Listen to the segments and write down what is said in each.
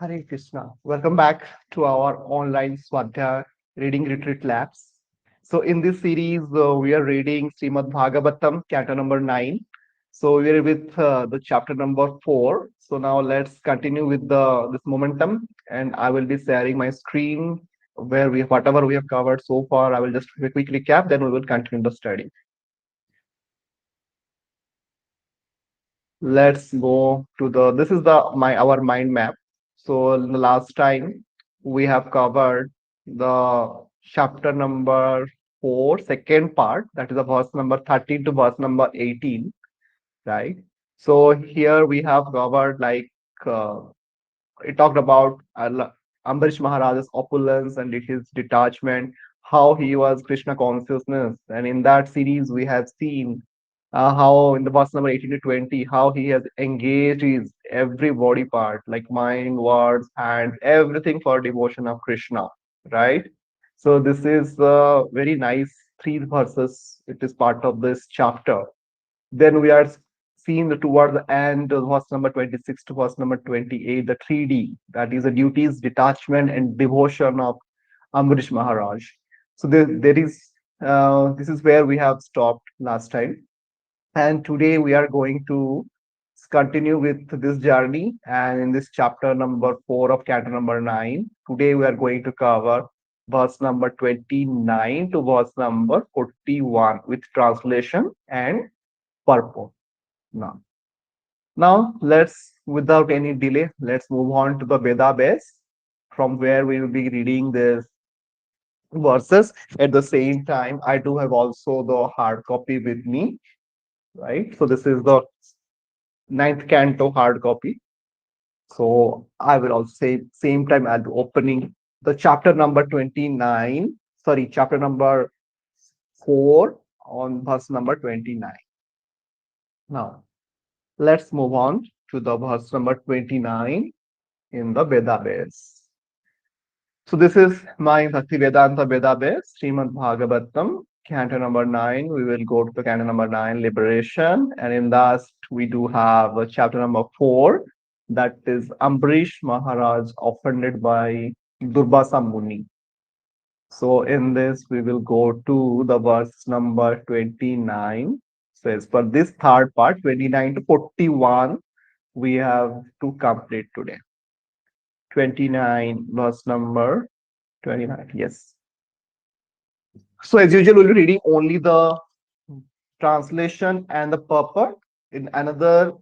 Hare Krishna. Welcome back to our online Swadhyaya reading retreat labs. So in this series, we are reading Srimad Bhagavatam, canto number 9. So we are with the chapter number 4. So now let's continue with the this momentum, and I will be sharing my screen where we whatever we have covered so far. I will just do a quick recap, then we will continue the study. Let's go to the this is the my our mind map. So the last time we have covered the chapter number 4 second part, that is the verse number 13 to verse number 18, right? So here we have covered uh, it talked about Ambarish Maharaja's opulence and his detachment, how he was Krishna consciousness. And in that series, we have seen how in the verse number 18 to 20, how he has engaged his every body part, like mind, words, hands, everything for devotion of Krishna, right? So this is very nice three verses. It is part of this chapter. Then we are seeing toward the end of verse number 26 to verse number 28, the 3D, that is the duties, detachment, and devotion of Ambarish Maharaj. So there is this is where we have stopped last time. And today we are going to continue with this journey. And in this chapter number 4 of canto number 9, today we are going to cover verse number 29 to verse number 41 with translation and purport. Now let's, without any delay, let's move on to the Veda base, from where we will be reading this verses. At the same time, I do have also the hard copy with me, right? So this is the ninth canto hard copy. So I will also say same time I'll be opening the chapter number 29, sorry, chapter number 4 on verse number 29. Now let's move on to the verse number 29 in the Veda base. So this is my Bhakti Vedanta Veda base, Srimad Bhagavatam, canto number 9. We will go to the canto number 9, Liberation. And in that, we do have chapter number 4, that is Ambarish Maharaj offended by Durvāsā Muni. So in this, we will go to the verse number 29. Says, for this third part, 29 to 41, we have to complete today. 29, verse number 29. Yes. So as usual, we'll be reading only the translation and the purport. In another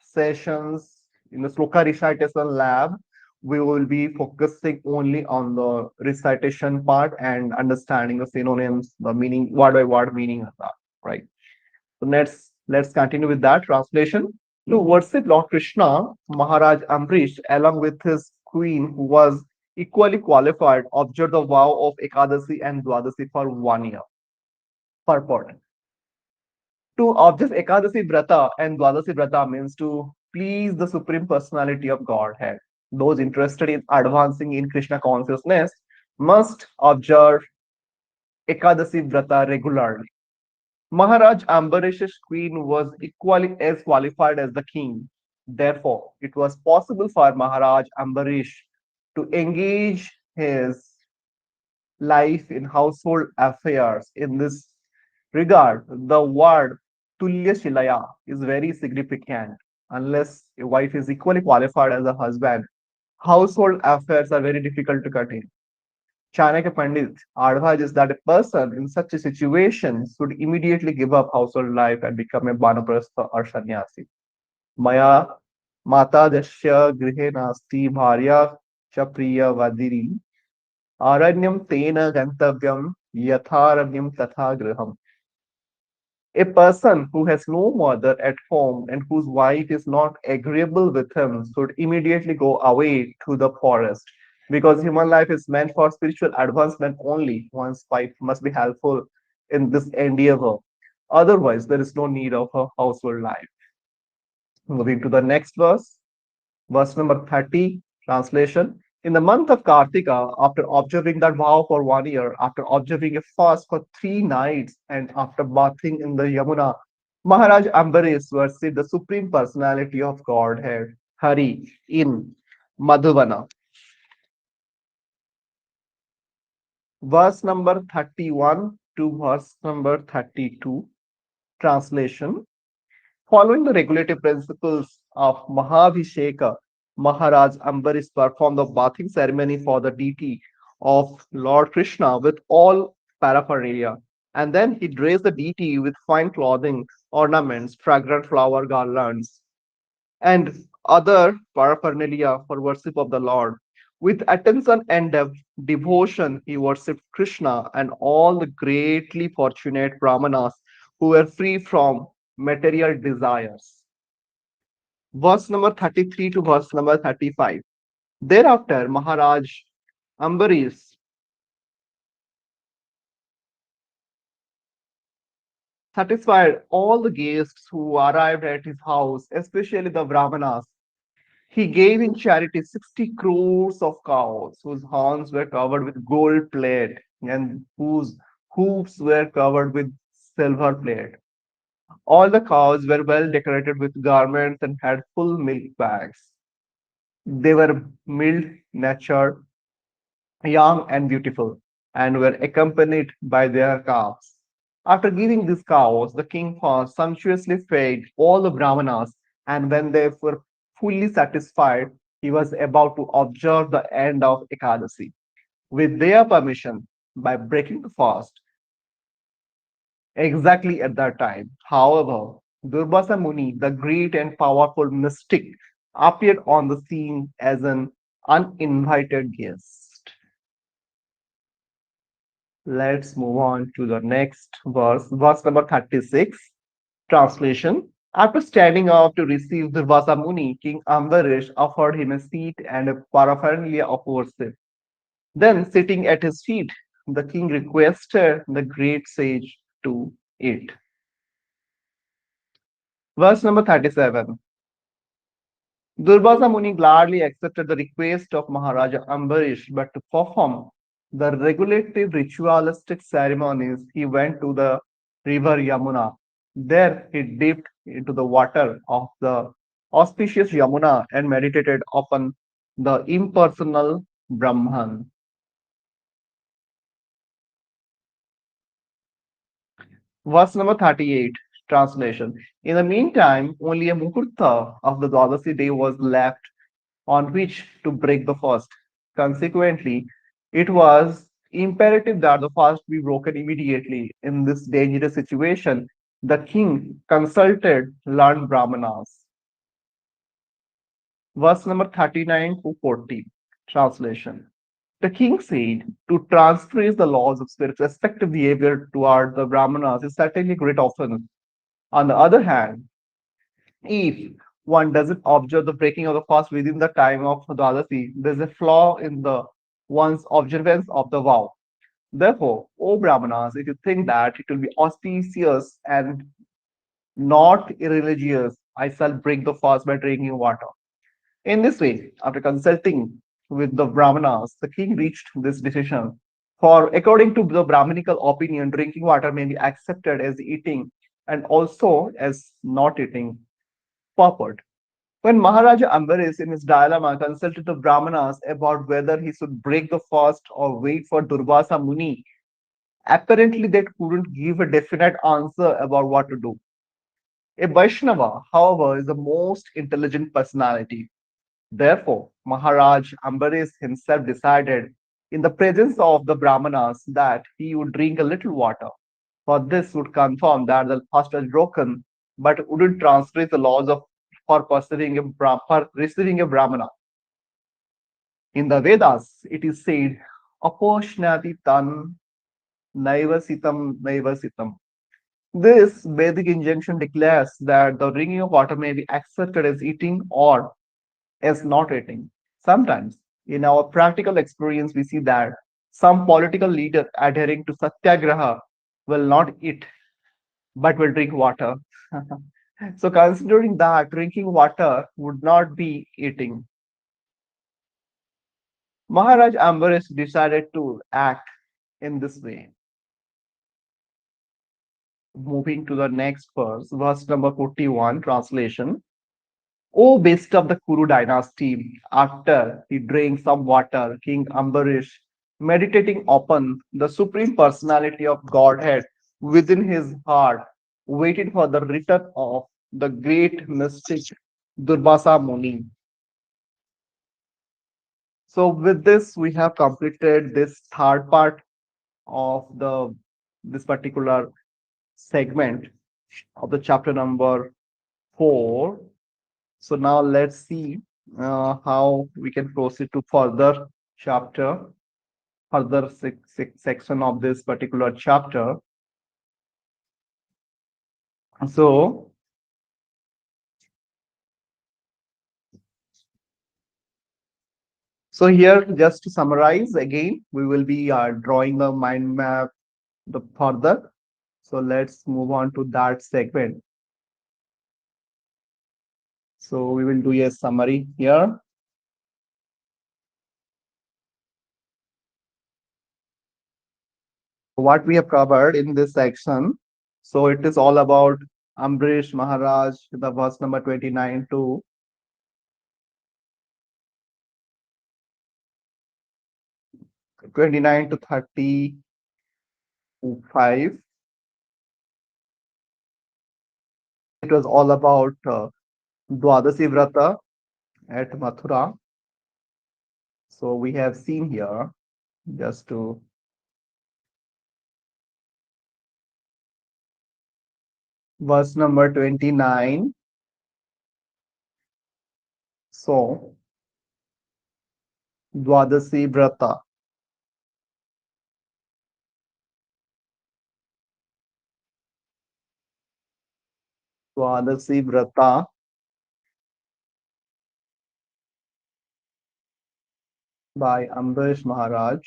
sessions, in the sloka recitation lab, we will be focusing only on the recitation part and understanding the synonyms, the meaning, word by word meaning of that, right? So let's continue with that translation. To worship Lord Krishna, Mahārāja Ambarīṣa, along with his queen, who was equally qualified, observed the vow of Ekadasi and Dwadasi for 1 year. Purport. To observe Ekadasi Vrata and Dwadasi Vrata means to please the Supreme Personality of Godhead. Those interested in advancing in Krishna consciousness must observe Ekadasi Vrata regularly. Mahārāja Ambarīṣa's queen was equally as qualified as the king. Therefore, it was possible for Mahārāja Ambarīṣa to engage his life in household affairs. In this regard, the word Tulya Shilaya is very significant. Unless a wife is equally qualified as a husband, household affairs are very difficult to contain. Chanakya Pandit advises that a person in such a situation should immediately give up household life and become a Banaprastha or sannyasi. Maya Mata Dasya Grihe Nasti Bharya Chapriya Vadiri Aranyam Tena Gantavyam Yatharanyam Tatha Griham. A person who has no mother at home and whose wife is not agreeable with him should immediately go away to the forest, because human life is meant for spiritual advancement only. One's wife must be helpful in this endeavor. Otherwise, there is no need of a household life. Moving to the next verse, verse number 30, translation. In the month of Kartika, after observing that vow for 1 year, after observing a fast for 3 nights, and after bathing in the Yamuna, Mahārāja Ambarīṣa worshipped the Supreme Personality of Godhead, Hari, in Madhuvana. Verse number 31 to verse number 32. Translation. Following the regulative principles of Mahabhisheka, Mahārāja Ambarīṣa performed the bathing ceremony for the deity of Lord Krishna with all paraphernalia. And then he dressed the deity with fine clothing, ornaments, fragrant flower garlands, and other paraphernalia for worship of the Lord. With attention and devotion, he worshipped Krishna and all the greatly fortunate Brahmanas who were free from material desires. Verse number 33 to verse number 35. Thereafter, Mahārāja Ambarīṣa satisfied all the guests who arrived at his house, especially the Brahmanas. He gave in charity 60 crores of cows whose horns were covered with gold plate and whose hooves were covered with silver plate. All the cows were well decorated with garments and had full milk bags. They were mild natured, young and beautiful, and were accompanied by their calves. After giving these cows, the king first sumptuously fed all the brahmanas, and when they were fully satisfied, he was about to observe the end of Ekadasi. With their permission, by breaking the fast exactly at that time. However, Durvāsā Muni, the great and powerful mystic, appeared on the scene as an uninvited guest. Let's move on to the next verse, verse number 36. Translation. After standing up to receive Durvāsā Muni, King Ambarish offered him a seat and a paraphernalia of worship. Then, sitting at his feet, the king requested the great sage to eat. Verse number 37. Durvāsā Muni gladly accepted the request of Mahārāja Ambarīṣa, but to perform the regulative ritualistic ceremonies, he went to the river Yamuna. There he dipped into the water of the auspicious Yamuna and meditated upon the impersonal Brahman. Verse number 38, translation. In the meantime, only a muhurta of the Dwadasi day was left on which to break the fast. Consequently, it was imperative that the fast be broken immediately. In this dangerous situation, the king consulted learned Brahmanas. Verse number 39 to 40, translation. The king said, to transgress the laws of spirit, respective behavior toward the Brahmanas is certainly a great offense. On the other hand, if one doesn't observe the breaking of the fast within the time of Dwadasi, there's a flaw in the one's observance of the vow. Therefore, O Brahmanas, if you think that it will be auspicious and not irreligious, I shall break the fast by drinking water. In this way, after consulting with the Brahmanas, the king reached this decision. For according to the Brahminical opinion, drinking water may be accepted as eating and also as not eating purport. When Mahārāja Ambarīṣa in his dilemma consulted the Brahmanas about whether he should break the fast or wait for Durvāsā Muni, apparently they couldn't give a definite answer about what to do. A Vaishnava, however, is the most intelligent personality. Therefore, Mahārāja Ambarīṣa himself decided in the presence of the Brahmanas that he would drink a little water. For this would confirm that the fast was broken, but wouldn't transgress the laws of for for receiving a Brahmana. In the Vedas, it is said, Aposhnati tan naivasitam naivasitam. This Vedic injunction declares that the drinking of water may be accepted as eating or as not eating. Sometimes, in our practical experience, we see that some political leader adhering to satyagraha will not eat but will drink water. So, considering that drinking water would not be eating, Mahārāja Ambarīṣa decided to act in this way. Moving to the next verse, verse number 41, translation. O best of the Kuru dynasty, after he drank some water, King Ambarīṣa, meditating upon the Supreme Personality of Godhead within his heart, waited for the return of the great mystic Durvāsā Muni. So with this, we have completed this third part of this particular segment of the chapter number 4. So now let's see how we can proceed to further chapter, further section of this particular chapter. So here, just to summarize again, we will be drawing the mind map the further. So let's move on to that segment. So we will do a summary here. What we have covered in this section. So it is all about Ambarīṣa Mahārāja, the verse number 29 to 29 to 35. It was all about Dwadasi Vrata at Mathura. So we have seen here, just to verse number 29. So Dwadasi Vrata. Dwadasi Vrata by Ambarīṣa Mahārāja.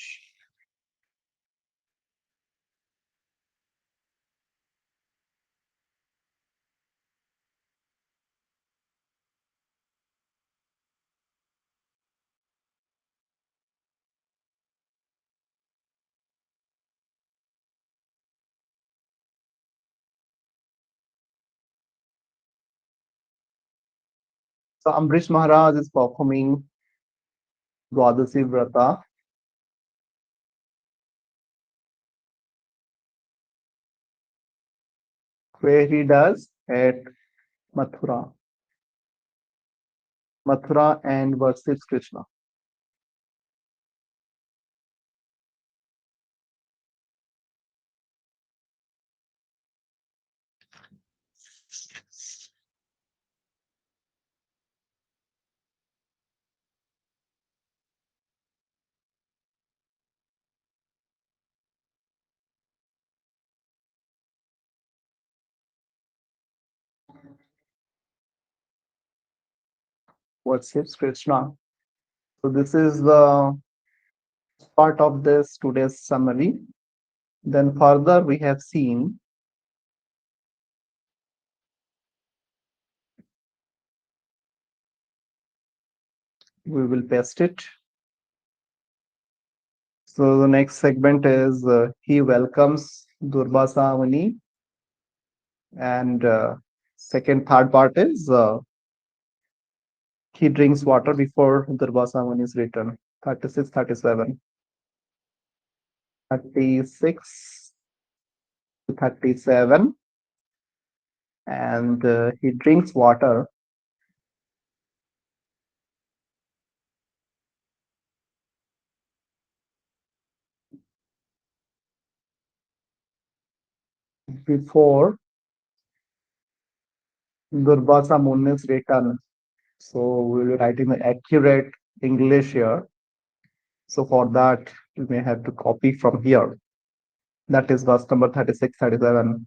So Ambarīṣa Mahārāja is performing Dwadasi Vrata. Where he does at Mathura. Mathura and worships Krishna. Worships Krishna. So this is the part of this today's summary. Then further we have seen we will paste it. So the next segment is he welcomes Durvāsā Muni, and third part is he drinks water before Durvāsā Muni's return. 36, 37, 36 to 37, and he drinks water before Durvāsā Muni's return. So we will be writing the accurate English here. So for that, you may have to copy from here. That is verse number 36, 37.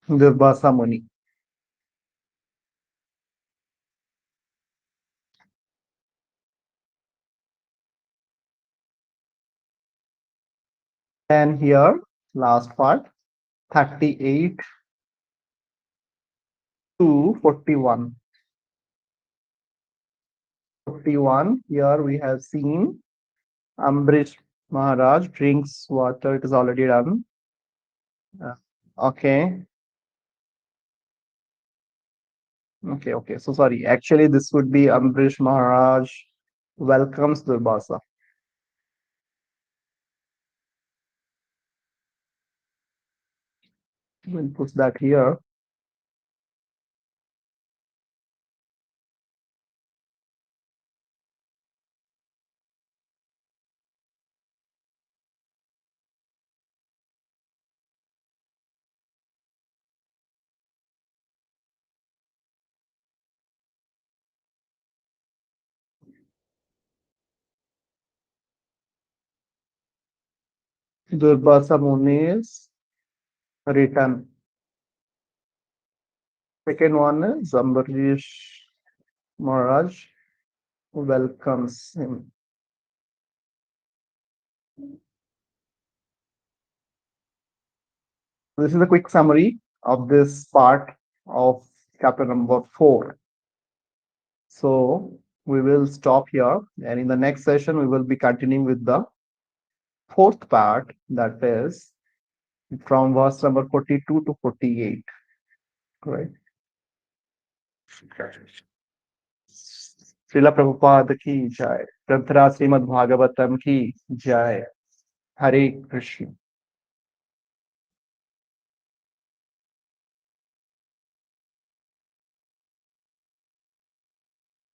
Durvāsā Muni. And here, last part, 38 to 41. 41. Here we have seen Ambrish Maharaj drinks water. It is already done. Okay. Okay. So sorry. Actually, this would be Ambrish Maharaj welcomes Durvāsā. We'll put that here. Durvāsā Muni is written. Second one is Ambarīṣa Maharaj welcomes him. This is a quick summary of this part of chapter number 4. So we will stop here, and in the next session we will be continuing with the fourth part, that is from verse number 42 to 48. Correct. Srila Prabhupada की जय। ग्रंथराज श्रीमद् भागवतम की जय। हरे कृष्ण।